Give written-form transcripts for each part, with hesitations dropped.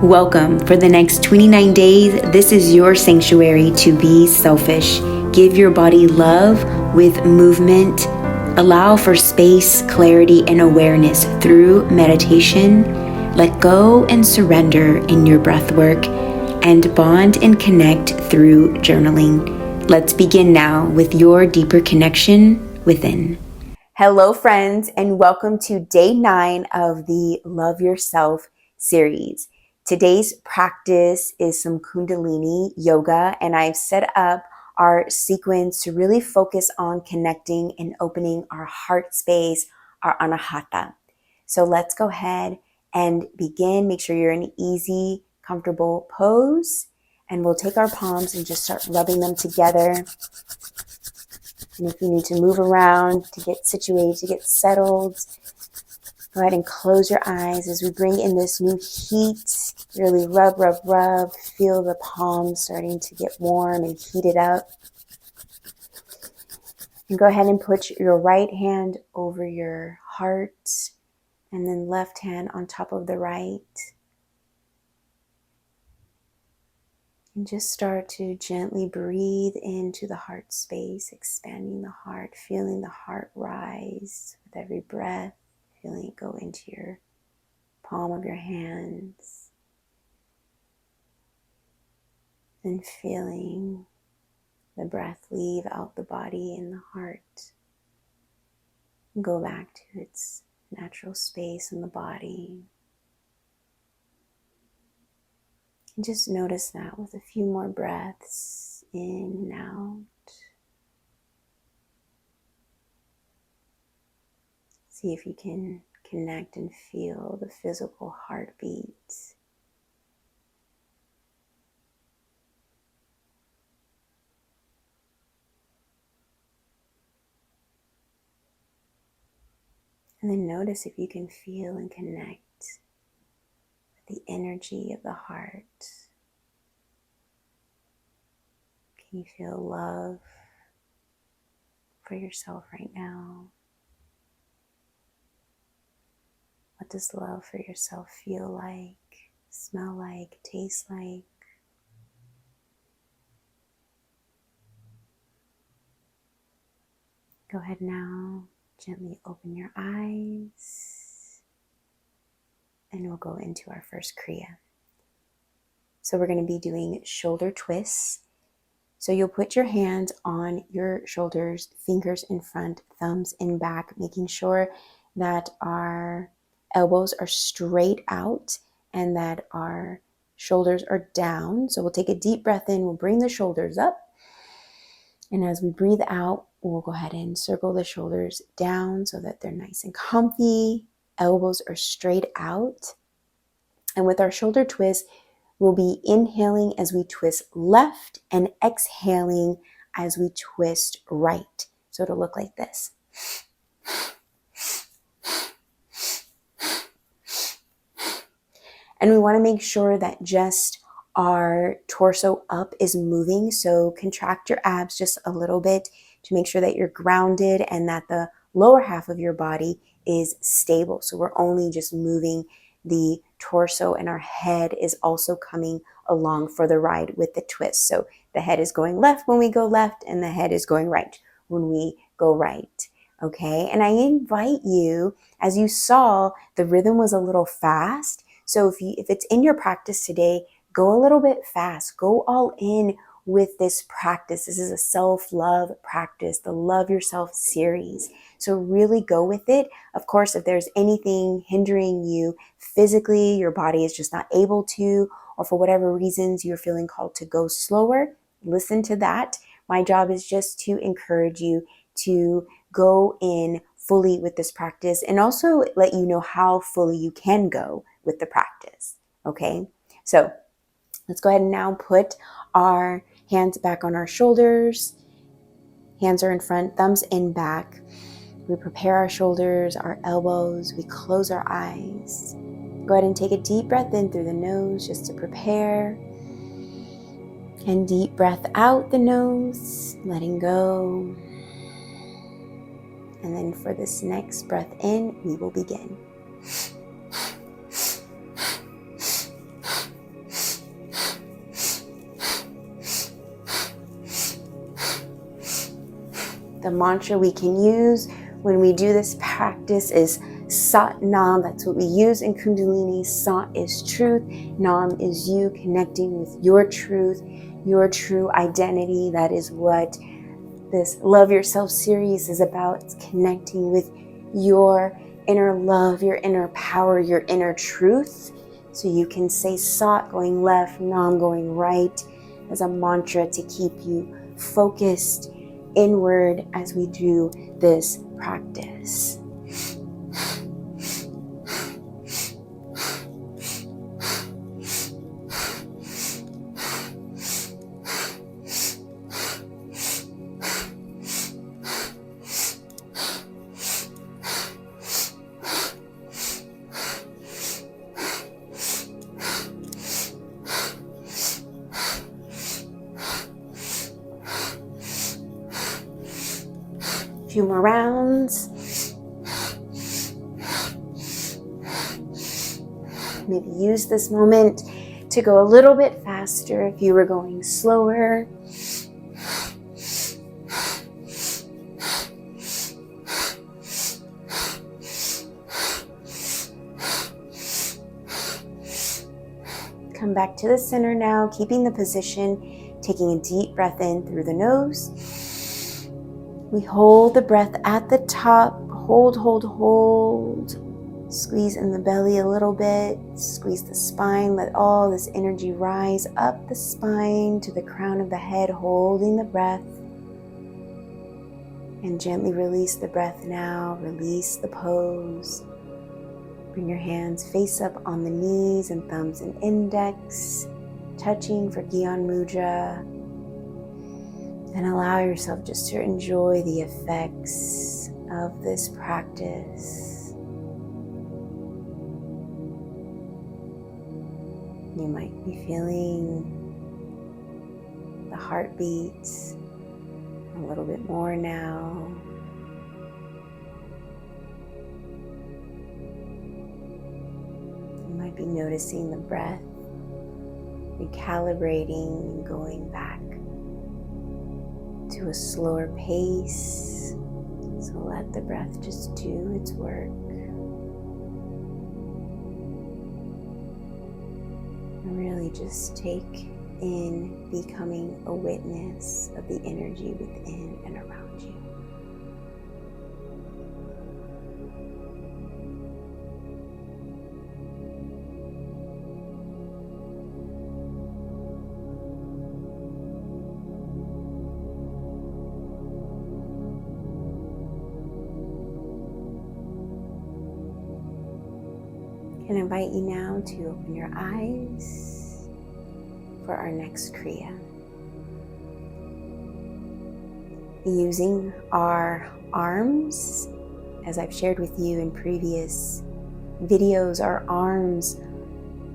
Welcome. For the next 29 days, this is your sanctuary to be selfish. Give your body love with movement. Allow for space, clarity, and awareness through meditation. Let go and surrender in your breath work, and bond and connect through journaling. Let's begin now with your deeper connection within. Hello, friends, and welcome to day 9 of the Love Yourself series. Today's practice is some kundalini yoga, and I've set up our sequence to really focus on connecting and opening our heart space, our anahata. So let's go ahead and begin. Make sure you're in an easy, comfortable pose, and we'll take our palms and just start rubbing them together. And if you need to move around to get situated, to get settled, go ahead and close your eyes as we bring in this new heat. Really rub, rub, rub. Feel the palms starting to get warm and heated up. And go ahead and put your right hand over your heart and then left hand on top of the right. And just start to gently breathe into the heart space, expanding the heart, feeling the heart rise with every breath, feeling it go into your palm of your hands, and feeling the breath leave out the body and the heart and go back to its natural space in the body. And just notice that with a few more breaths in and out. See if you can connect and feel the physical heartbeat. And then notice if you can feel and connect the energy of the heart. Can you feel love for yourself right now? What does love for yourself feel like, smell like, taste like? Go ahead now, gently open your eyes. And we'll go into our first Kriya. So we're going to be doing shoulder twists. So you'll put your hands on your shoulders, fingers in front, thumbs in back, making sure that our elbows are straight out and that our shoulders are down. So we'll take a deep breath in, we'll bring the shoulders up. And as we breathe out, we'll go ahead and circle the shoulders down so that they're nice and comfy. Elbows are straight out. And with our shoulder twist, we'll be inhaling as we twist left and exhaling as we twist right. So it'll look like this. And we want to make sure that just our torso up is moving. So contract your abs just a little bit to make sure that you're grounded and that the lower half of your body is stable. So we're only just moving the torso, and our head is also coming along for the ride with the twist. So the head is going left when we go left, and the head is going right when we go right. Okay, and I invite you, as you saw, the rhythm was a little fast. So if it's in your practice today, go a little bit fast. Go all in with this practice. This is a self-love practice, the Love Yourself series. So really go with it. Of course, if there's anything hindering you physically, your body is just not able to, or for whatever reasons you're feeling called to go slower, listen to that. My job is just to encourage you to go in fully with this practice and also let you know how fully you can go with the practice. Okay, so let's go ahead and now put our hands back on our shoulders. Hands are in front, thumbs in back. We prepare our shoulders, our elbows. We close our eyes. Go ahead and take a deep breath in through the nose just to prepare. And deep breath out the nose, letting go. And then for this next breath in, we will begin. The mantra we can use when we do this practice is Sat Nam. That's what we use in Kundalini. Sat is truth. Nam is you connecting with your truth, your true identity. That is what this Love Yourself series is about. It's connecting with your inner love, your inner power, your inner truth. So you can say Sat going left, Nam going right as a mantra to keep you focused inward as we do this practice. Few more rounds. Maybe use this moment to go a little bit faster if you were going slower. Come back to the center now, keeping the position, taking a deep breath in through the nose. We hold the breath at the top. Hold, hold, hold. Squeeze in the belly a little bit. Squeeze the spine. Let all this energy rise up the spine to the crown of the head, holding the breath. And gently release the breath now. Release the pose. Bring your hands face up on the knees and thumbs and index, touching for Gyan Mudra. And allow yourself just to enjoy the effects of this practice. You might be feeling the heartbeats a little bit more now. You might be noticing the breath, recalibrating and going back to a slower pace. So let the breath just do its work. And really just take in becoming a witness of the energy within and around you. I invite you now to open your eyes for our next Kriya. Using our arms, as I've shared with you in previous videos, our arms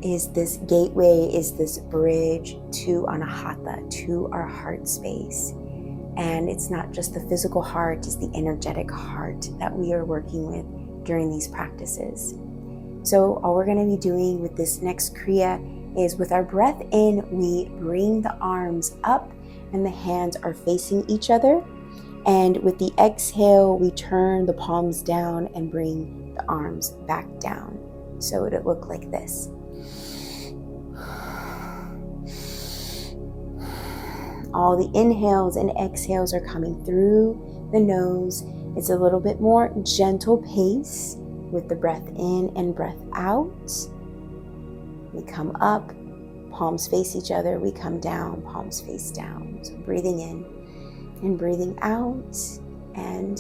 is this gateway, is this bridge to Anahata, to our heart space. And it's not just the physical heart, it's the energetic heart that we are working with during these practices. So all we're going to be doing with this next Kriya is with our breath in, we bring the arms up and the hands are facing each other. And with the exhale, we turn the palms down and bring the arms back down. So it'll look like this. All the inhales and exhales are coming through the nose. It's a little bit more gentle pace with the breath in and breath out. We come up, palms face each other. We come down, palms face down. So breathing in and breathing out. And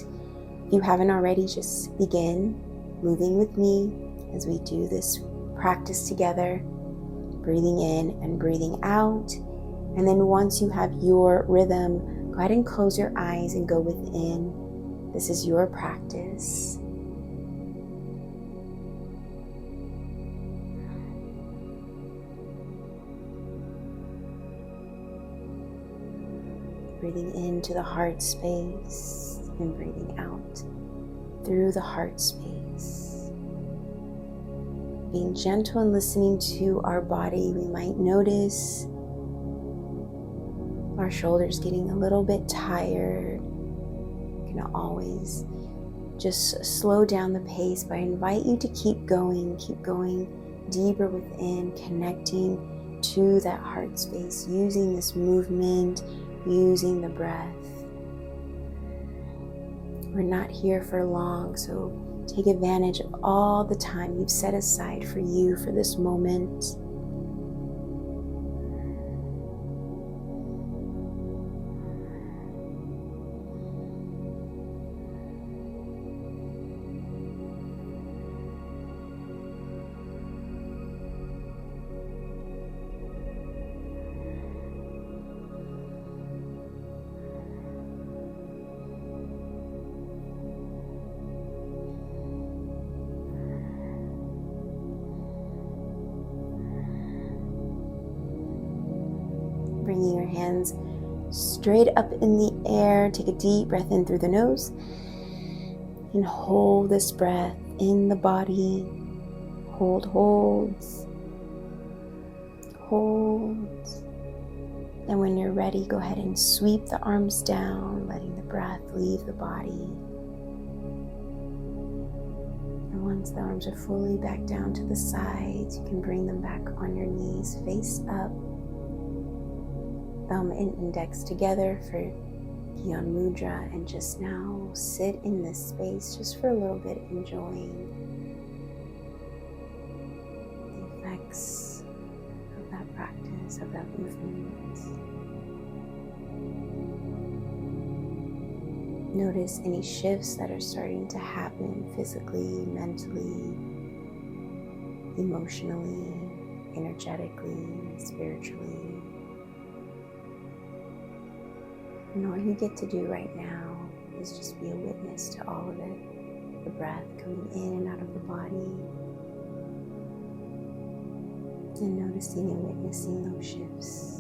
if you haven't already, just begin moving with me as we do this practice together. Breathing in and breathing out. And then once you have your rhythm, go ahead and close your eyes and go within. This is your practice. Breathing into the heart space and breathing out through the heart space. Being gentle and listening to our body, we might notice our shoulders getting a little bit tired. You can always just slow down the pace, but I invite you to keep going deeper within, connecting to that heart space, using this movement, using the breath. We're not here for long, so take advantage of all the time you've set aside for you, for this moment. Bringing your hands straight up in the air. Take a deep breath in through the nose and hold this breath in the body. Hold. And when you're ready, go ahead and sweep the arms down, letting the breath leave the body. And once the arms are fully back down to the sides, you can bring them back on your knees, face up. Thumb and index together for Gyan Mudra, and just now sit in this space just for a little bit, enjoying the effects of that practice, of that movement. Notice any shifts that are starting to happen physically, mentally, emotionally, energetically, spiritually. And all you get to do right now is just be a witness to all of it. The breath coming in and out of the body. And noticing and witnessing those shifts.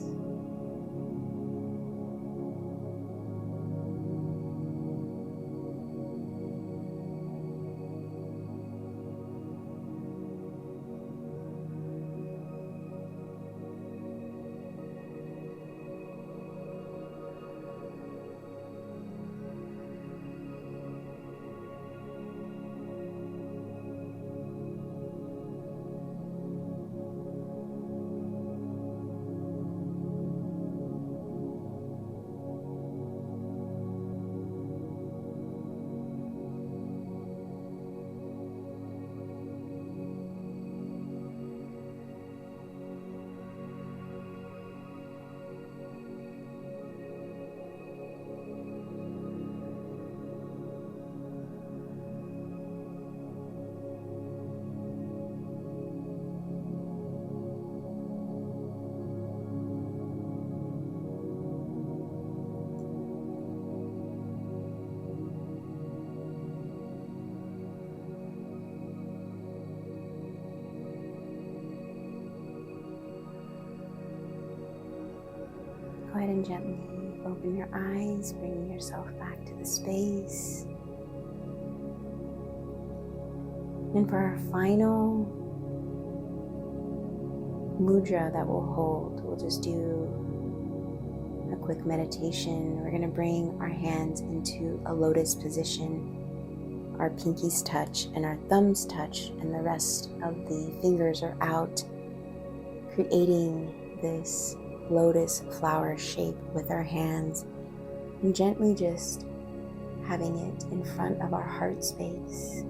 Go ahead and gently open your eyes, bringing yourself back to the space. And for our final mudra that we'll hold, we'll just do a quick meditation. We're going to bring our hands into a lotus position. Our pinkies touch and our thumbs touch, and the rest of the fingers are out, creating this lotus flower shape with our hands, and gently just having it in front of our heart space.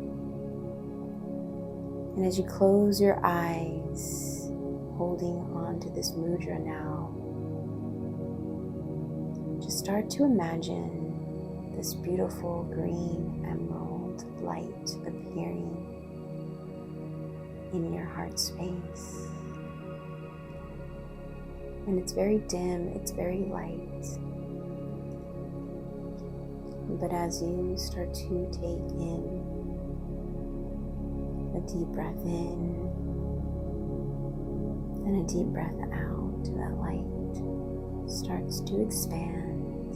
And as you close your eyes, holding on to this mudra now, just start to imagine this beautiful green emerald light appearing in your heart space. And it's very dim, it's very light. But as you start to take in a deep breath in and a deep breath out, that light starts to expand,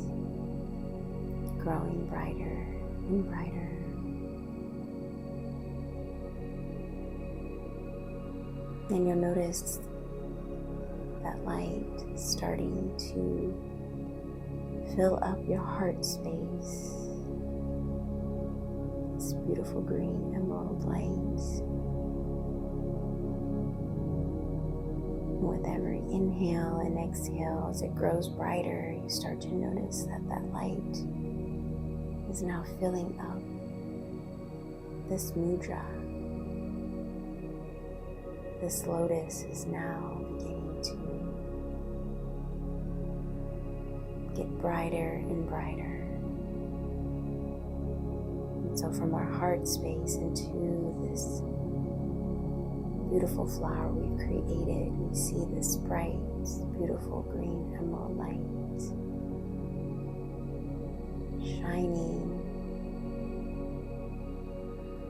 growing brighter and brighter. And you'll notice that light starting to fill up your heart space, beautiful green emerald light. And with every inhale and exhale, as it grows brighter, you start to notice that that light is now filling up this mudra. This lotus is now beginning to get brighter and brighter. And so from our heart space into this beautiful flower we've created, we see this bright, beautiful green emerald light shining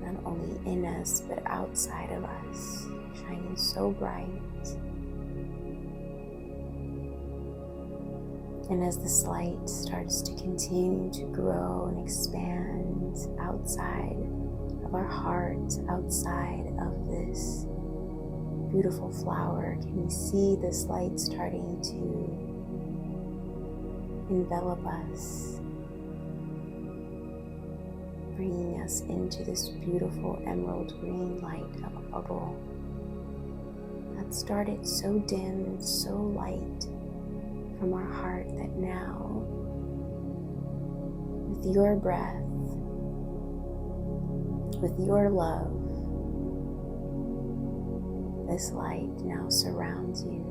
not only in us but outside of us, shining so bright. And as this light starts to continue to grow and expand outside of our heart, outside of this beautiful flower, can you see this light starting to envelop us, bringing us into this beautiful emerald green light of a bubble that started so dim and so light from our heart, that now, with your breath, with your love, this light now surrounds you.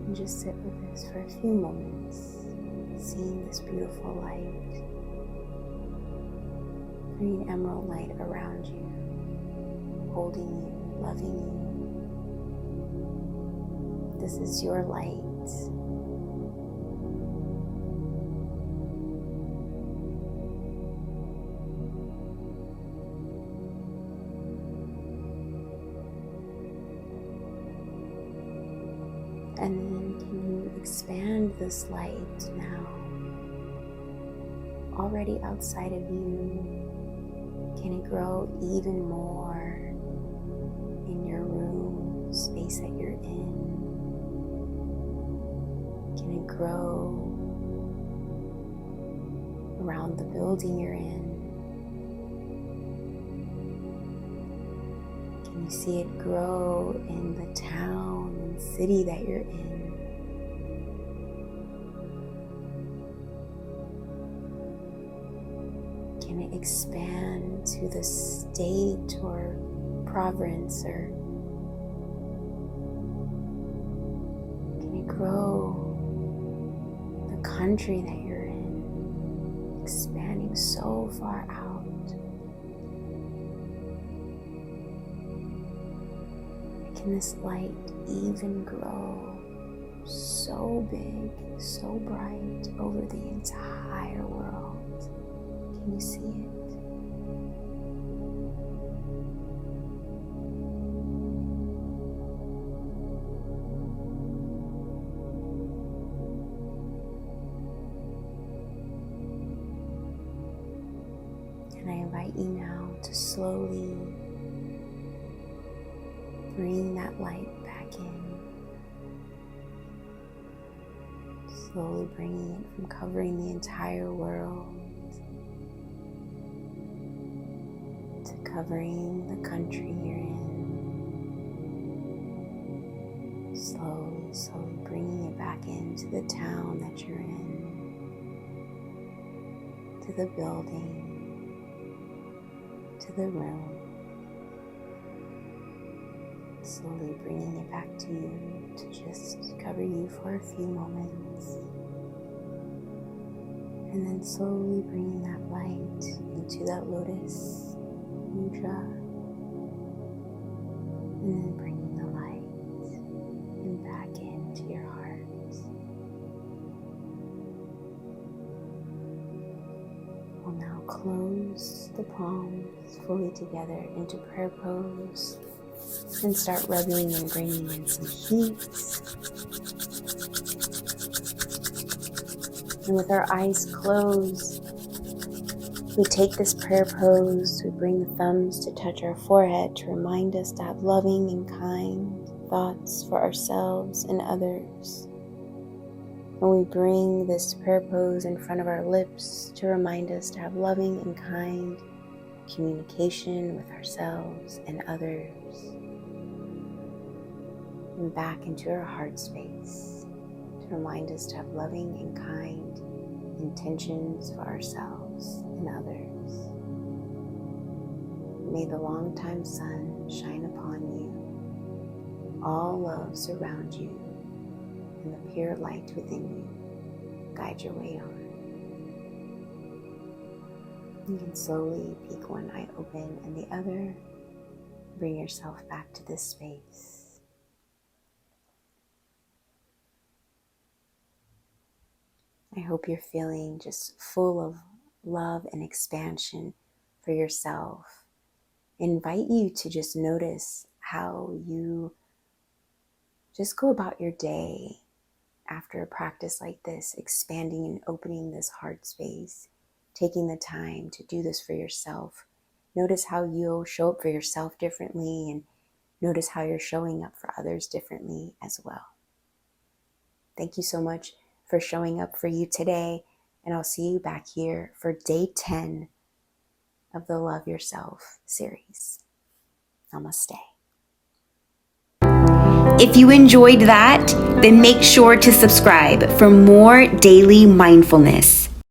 And just sit with this for a few moments, seeing this beautiful light, green emerald light around you, holding you, loving you. This is your light. And then can you expand this light now, already outside of you? Can it grow even more in your room, space that you're in? Can it grow around the building you're in? Can you see it grow in the town and city that you're in? Can it expand to the state or province, or can it grow the country that you're in, expanding so far out? Can this light even grow so big, so bright over the entire world? Can you see it? And I invite you now to slowly bring that light back in. Slowly bringing it from covering the entire world to covering the country you're in. Slowly bringing it back into the town that you're in, to the building, to the room. Slowly bringing it back to you to just cover you for a few moments. And then slowly bringing that light into that lotus mudra. And then bringing the light and back into your heart. We'll now close the palms fully together into prayer pose and start rubbing and bringing in some heat. And with our eyes closed, we take this prayer pose, we bring the thumbs to touch our forehead to remind us to have loving and kind thoughts for ourselves and others. And we bring this prayer pose in front of our lips to remind us to have loving and kind communication with ourselves and others. And back into our heart space to remind us to have loving and kind intentions for ourselves and others. May the longtime sun shine upon you, all love surround you, and the pure light within you guide your way on. You can slowly peek one eye open and the other. Bring yourself back to this space. I hope you're feeling just full of love and expansion for yourself. I invite you to just notice how you just go about your day after a practice like this, expanding and opening this heart space, taking the time to do this for yourself. Notice how you'll show up for yourself differently, and notice how you're showing up for others differently as well. Thank you so much for showing up for you today, and I'll see you back here for day 10 of the Love Yourself series. Namaste. If you enjoyed that, then make sure to subscribe for more daily mindfulness.